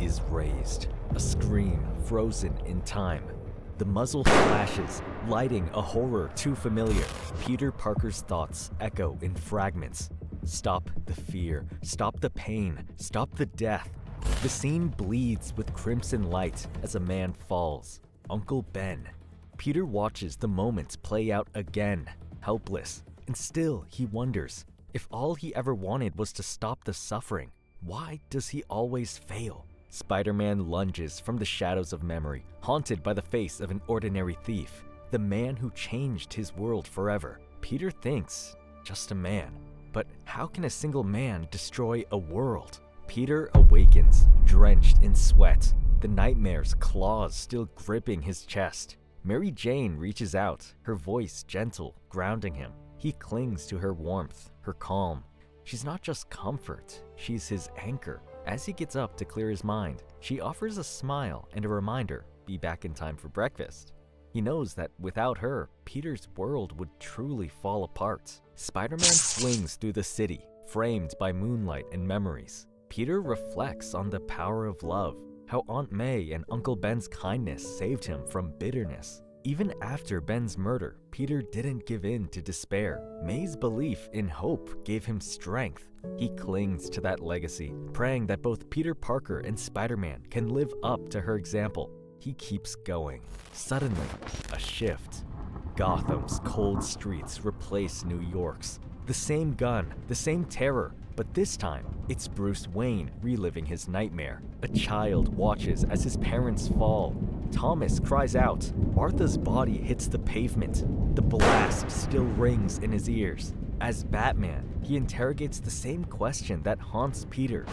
is raised, a scream frozen in time. The muzzle flashes, lighting a horror too familiar. Peter Parker's thoughts echo in fragments. Stop the fear, stop the pain, stop the death. The scene bleeds with crimson light as a man falls. Uncle Ben. Peter watches the moments play out again, helpless, and still he wonders, if all he ever wanted was to stop the suffering, why does he always fail? Spider-Man lunges from the shadows of memory, haunted by the face of an ordinary thief, the man who changed his world forever. Peter thinks, just a man. But how can a single man destroy a world? Peter awakens, drenched in sweat, the nightmare's claws still gripping his chest. Mary Jane reaches out, her voice gentle, grounding him. He clings to her warmth, her calm. She's not just comfort, she's his anchor. As he gets up to clear his mind, she offers a smile and a reminder, be back in time for breakfast. He knows that without her, Peter's world would truly fall apart. Spider-Man swings through the city, framed by moonlight and memories. Peter reflects on the power of love, how Aunt May and Uncle Ben's kindness saved him from bitterness. Even after Ben's murder, Peter didn't give in to despair. May's belief in hope gave him strength. He clings to that legacy, praying that both Peter Parker and Spider-Man can live up to her example. He keeps going. Suddenly, a shift. Gotham's cold streets replace New York's. The same gun, the same terror, but this time, it's Bruce Wayne reliving his nightmare. A child watches as his parents fall. Thomas cries out. Martha's body hits the pavement. The blast still rings in his ears. As Batman, he interrogates the same question that haunts Peter.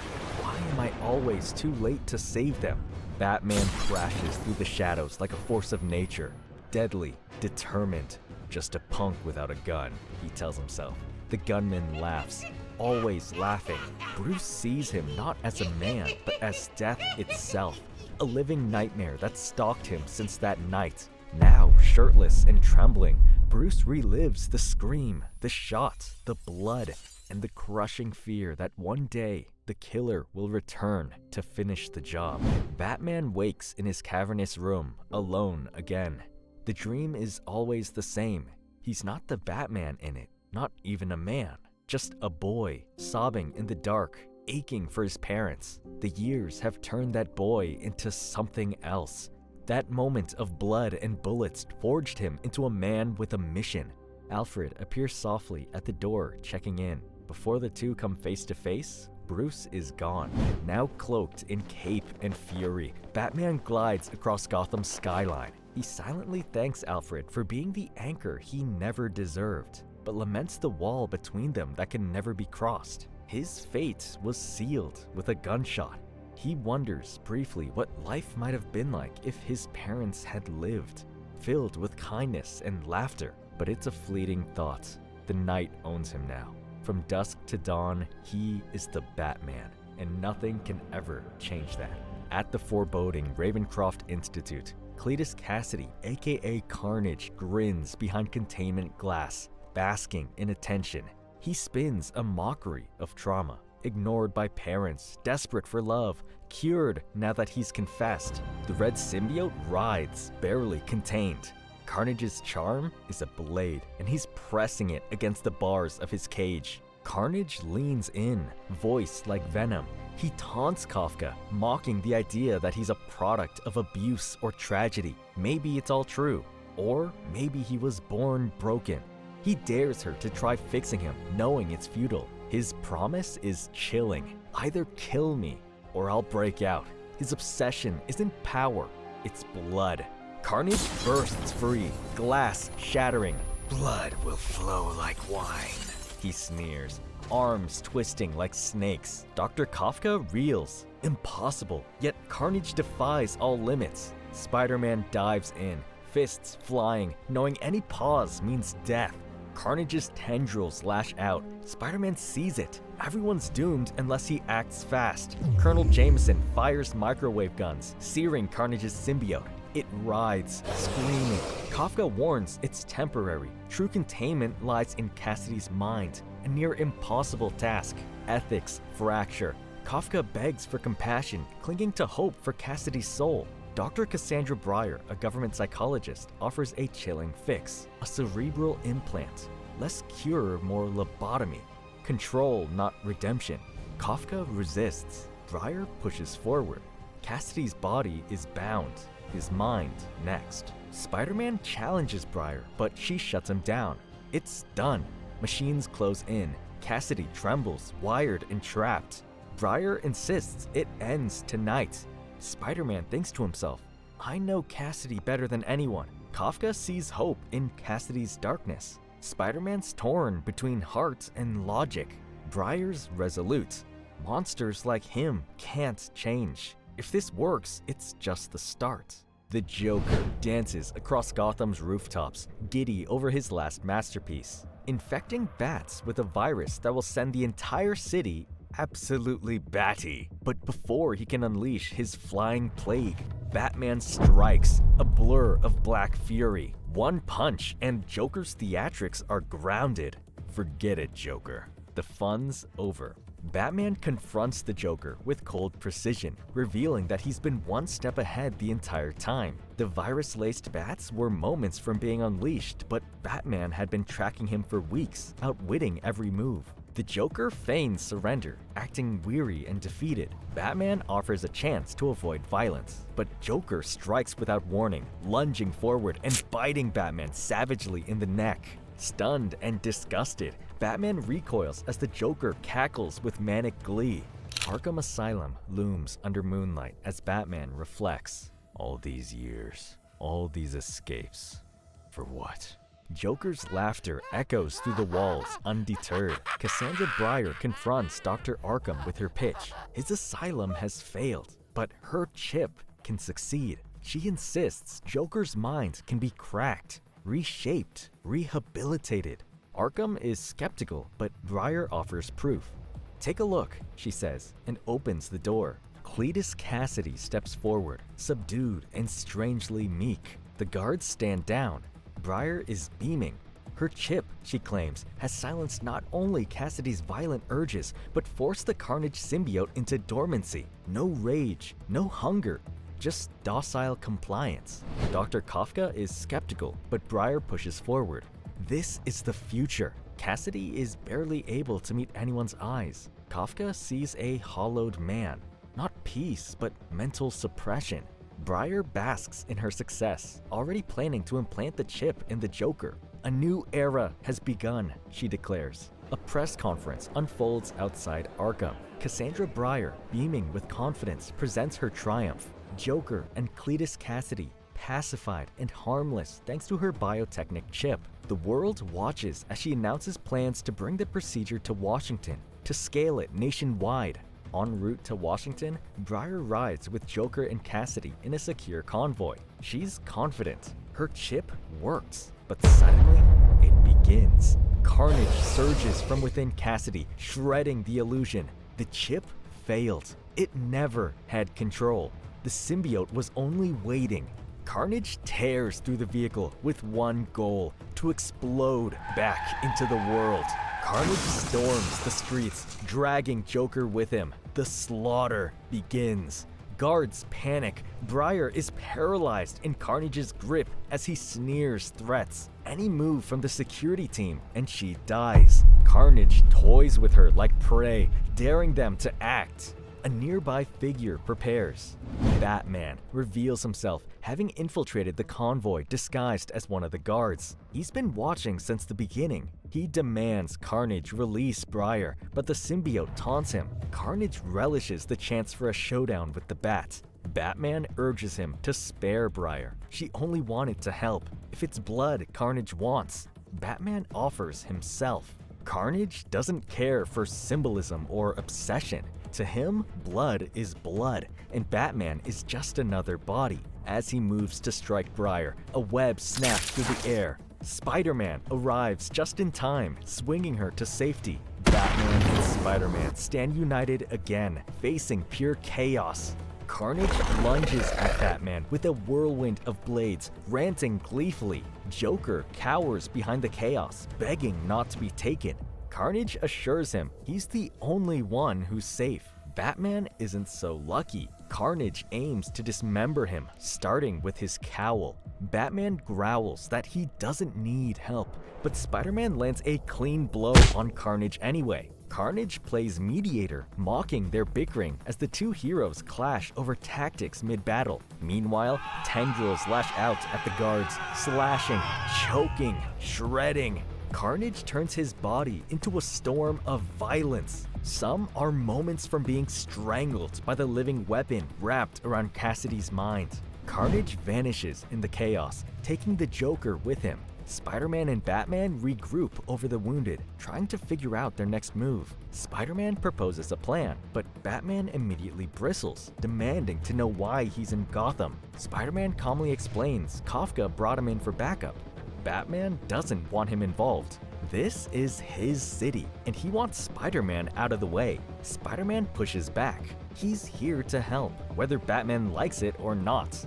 Why am I always too late to save them? Batman crashes through the shadows like a force of nature. Deadly, determined. Just a punk without a gun, he tells himself. The gunman laughs, always laughing. Bruce sees him not as a man, but as death itself. A living nightmare that stalked him since that night. Now, shirtless and trembling, Bruce relives the scream, the shot, the blood, and the crushing fear that one day the killer will return to finish the job. Batman wakes in his cavernous room, alone again. The dream is always the same. He's not the Batman in it, not even a man, just a boy, sobbing in the dark, aching for his parents. The years have turned that boy into something else. That moment of blood and bullets forged him into a man with a mission. Alfred appears softly at the door, checking in. Before the two come face to face, Bruce is gone. Now cloaked in cape and fury, Batman glides across Gotham's skyline. He silently thanks Alfred for being the anchor he never deserved, but laments the wall between them that can never be crossed. His fate was sealed with a gunshot. He wonders briefly what life might have been like if his parents had lived, filled with kindness and laughter. But it's a fleeting thought. The night owns him now. From dusk to dawn, he is the Batman, and nothing can ever change that. At the foreboding Ravencroft Institute, Cletus Cassidy, aka Carnage, grins behind containment glass, basking in attention. He spins a mockery of trauma, ignored by parents, desperate for love, cured now that he's confessed. The red symbiote rides, barely contained. Carnage's charm is a blade, and he's pressing it against the bars of his cage. Carnage leans in, voice like venom. He taunts Kafka, mocking the idea that he's a product of abuse or tragedy. Maybe it's all true, or maybe he was born broken. He dares her to try fixing him, knowing it's futile. His promise is chilling. Either kill me, or I'll break out. His obsession isn't power, it's blood. Carnage bursts free, glass shattering. Blood will flow like wine, he sneers, arms twisting like snakes. Dr. Kafka reels. Impossible, yet Carnage defies all limits. Spider-Man dives in, fists flying, knowing any pause means death. Carnage's tendrils lash out. Spider-Man sees it. Everyone's doomed unless he acts fast. Colonel Jameson fires microwave guns, searing Carnage's symbiote. It writhes, screaming. Kafka warns it's temporary. True containment lies in Cassidy's mind, a near impossible task. Ethics fracture. Kafka begs for compassion, clinging to hope for Cassidy's soul. Dr. Cassandra Breyer, a government psychologist, offers a chilling fix: a cerebral implant. Less cure, more lobotomy. Control, not redemption. Kafka resists. Breyer pushes forward. Cassidy's body is bound. His mind next. Spider-Man challenges Breyer, but she shuts him down. It's done. Machines close in. Cassidy trembles, wired and trapped. Breyer insists it ends tonight. Spider-Man thinks to himself, I know Cassidy better than anyone. Kafka sees hope in Cassidy's darkness. Spider-Man's torn between heart and logic. Breyer's resolute. Monsters like him can't change. If this works, it's just the start. The Joker dances across Gotham's rooftops, giddy over his last masterpiece, infecting bats with a virus that will send the entire city absolutely batty. But before he can unleash his flying plague, Batman strikes, a blur of black fury. One punch and Joker's theatrics are grounded. Forget it, Joker. The fun's over. Batman confronts the Joker with cold precision, revealing that he's been one step ahead the entire time. The virus-laced bats were moments from being unleashed, but Batman had been tracking him for weeks, outwitting every move. The Joker feigns surrender, acting weary and defeated. Batman offers a chance to avoid violence, but Joker strikes without warning, lunging forward and biting Batman savagely in the neck. Stunned and disgusted, Batman recoils as the Joker cackles with manic glee. Arkham Asylum looms under moonlight as Batman reflects. All these years, all these escapes, for what? Joker's laughter echoes through the walls, undeterred. Cassandra Breyer confronts Dr. Arkham with her pitch. His asylum has failed, but her chip can succeed. She insists Joker's mind can be cracked, reshaped, rehabilitated. Arkham is skeptical, but Breyer offers proof. Take a look, she says, and opens the door. Cletus Cassidy steps forward, subdued and strangely meek. The guards stand down. Breyer is beaming. Her chip, she claims, has silenced not only Cassidy's violent urges, but forced the Carnage symbiote into dormancy. No rage, no hunger, just docile compliance. Dr. Kafka is skeptical, but Breyer pushes forward. This is the future. Cassidy is barely able to meet anyone's eyes. Kafka sees a hollowed man. Not peace, but mental suppression. Breyer basks in her success, already planning to implant the chip in the Joker. A new era has begun, she declares. A press conference unfolds outside Arkham. Cassandra Breyer, beaming with confidence, presents her triumph. Joker and Cletus Cassidy, pacified and harmless thanks to her biotechnic chip. The world watches as she announces plans to bring the procedure to Washington, to scale it nationwide. En route to Washington, Breyer rides with Joker and Cassidy in a secure convoy. She's confident. Her chip works. But suddenly, it begins. Carnage surges from within Cassidy, shredding the illusion. The chip failed. It never had control. The symbiote was only waiting. Carnage tears through the vehicle with one goal: to explode back into the world. Carnage storms the streets, dragging Joker with him. The slaughter begins. Guards panic. Breyer is paralyzed in Carnage's grip as he sneers threats. Any move from the security team, and she dies. Carnage toys with her like prey, daring them to act. A nearby figure prepares. Batman reveals himself, having infiltrated the convoy disguised as one of the guards. He's been watching since the beginning. He demands Carnage release Breyer, but the symbiote taunts him. Carnage relishes the chance for a showdown with the Bat. Batman urges him to spare Breyer. She only wanted to help. If it's blood Carnage wants, Batman offers himself. Carnage doesn't care for symbolism or obsession. To him, blood is blood, and Batman is just another body. As he moves to strike Breyer, a web snaps through the air. Spider-Man arrives just in time, swinging her to safety. Batman and Spider-Man stand united again, facing pure chaos. Carnage lunges at Batman with a whirlwind of blades, ranting gleefully. Joker cowers behind the chaos, begging not to be taken. Carnage assures him he's the only one who's safe. Batman isn't so lucky. Carnage aims to dismember him, starting with his cowl. Batman growls that he doesn't need help, but Spider-Man lands a clean blow on Carnage anyway. Carnage plays mediator, mocking their bickering as the two heroes clash over tactics mid-battle. Meanwhile, tendrils lash out at the guards, slashing, choking, shredding. Carnage turns his body into a storm of violence. Some are moments from being strangled by the living weapon wrapped around Cassidy's mind. Carnage vanishes in the chaos, taking the Joker with him. Spider-Man and Batman regroup over the wounded, trying to figure out their next move. Spider-Man proposes a plan, but Batman immediately bristles, demanding to know why he's in Gotham. Spider-Man calmly explains Kafka brought him in for backup. Batman doesn't want him involved. This is his city, and he wants Spider-Man out of the way. Spider-Man pushes back. He's here to help, whether Batman likes it or not.